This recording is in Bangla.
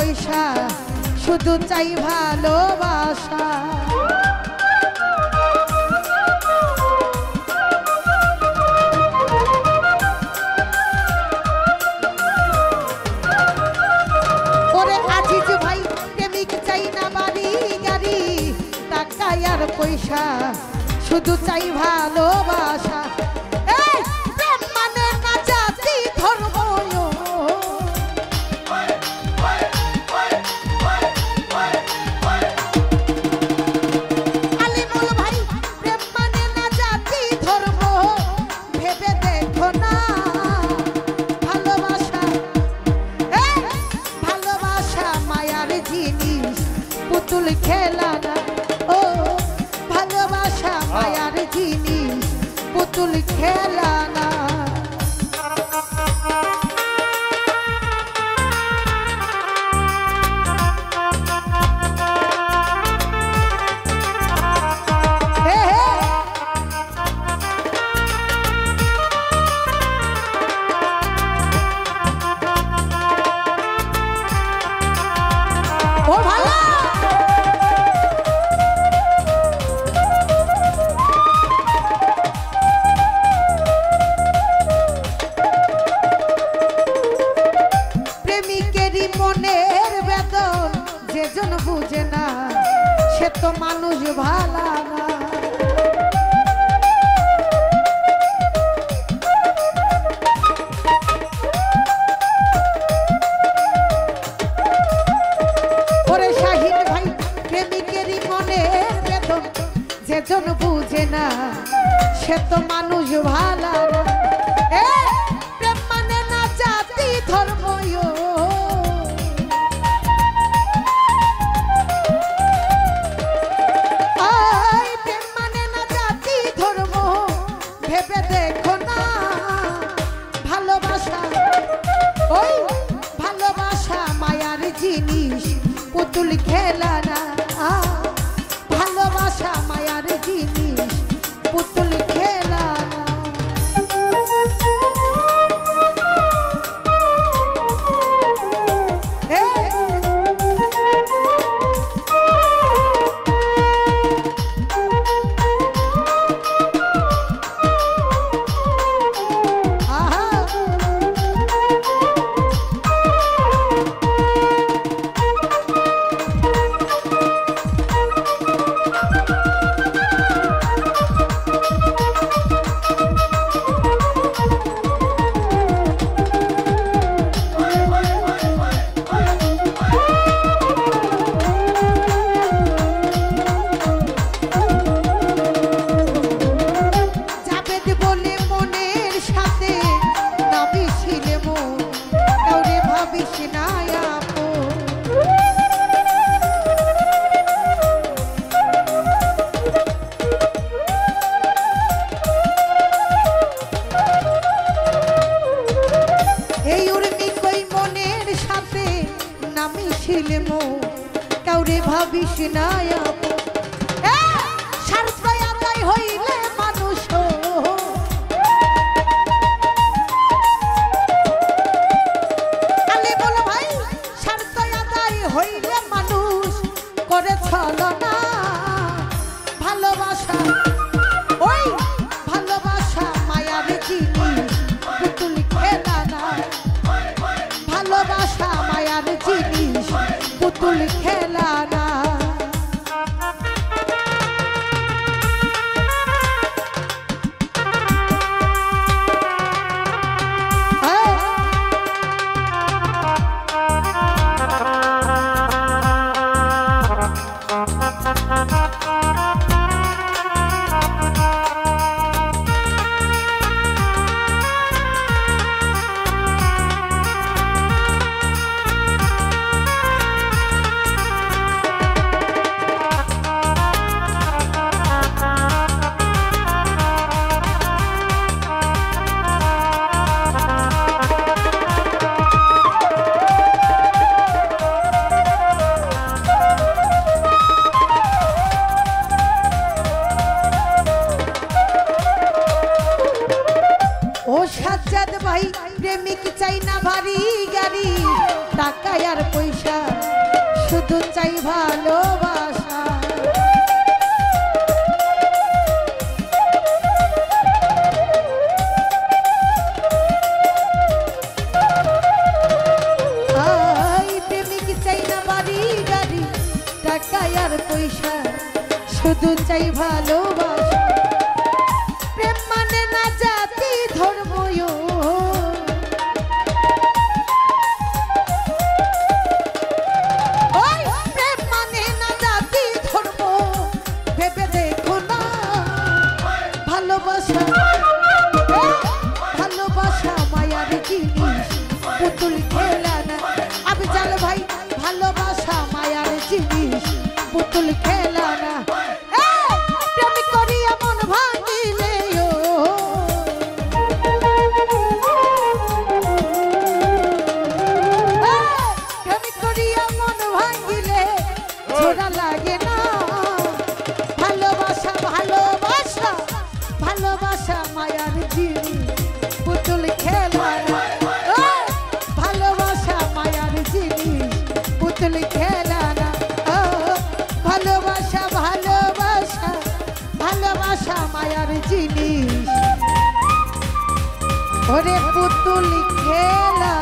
পয়সা শুধু চাই ভালোবাসা। ওরে আজিজ ভাই প্রেমিক চাই না বাড়ি গাড়ি টাকা আর পয়সা শুধু চাই ভালোবাসা। পুতুল খেলা না ও ভালোবাসা মায়ার জিনিস পুতুল খেলা না। মনের বেদন যেজন বুঝে না সে তো মানুষ ভালা না। ওরে শাহিন ভাই প্রেমিকেরই মনের বেদন যেজন বুঝে না সে তো মানুষ ভালা না। প্রেম মানে না জাতি ধর্ম ভেবে দেখো না ভালোবাসা ওই ভালোবাসা মায়ার জিনিস পুতুল খেলা না। ভালোবাসা মায়ার জিনিস পুতুল খেলা না। কাউরে ভাবিস না স্বার্থ আদায় হইলে মানুষ আলে বলো ভাই স্বার্থ আদায় হইলে মানুষ করে ছলনা। ভালোবাসা ওই ভালোবাসা মায়ার জিনিস পুতুল খেলা না। ভালোবাসা মায়ার জিনিস পুতুল খেলা না। ও সাজ্জাদ ভাই প্রেমিক চাই না ভারী গাড়ি টাকা আর পয়সা শুধু চাই ভালোবাসা প্রেমিক চাই না ভারী গাড়ি টাকা আর পয়সা শুধু চাই ভালোবাসা প্রেম মানে না জাতি ধর্ম প্রেম মানে না জাতি ধর্ম ভেবে দেখো না ভালোবাসা ভালোবাসা মায়ার জিনিস পুতুল খেলা না আফজাল ভাই ভালোবাসা মায়ার জিনিস পুতুল খেলা না প্রেম করিয়া মন ভাঙিলে প্রেম করিয়া মন ভাঙিলে ছোড়া লাগে না ভালোবাসা ভালোবাসা ভালোবাসা মায়ার জিনিস পুতুল খেলা না ভালোবাসা মায়ার জিনিস পুতুল খেলা না ভালোবাসা ভালোবাসা ভালোবাসা মায়ার জিনিস ওরে পুতুল খেলা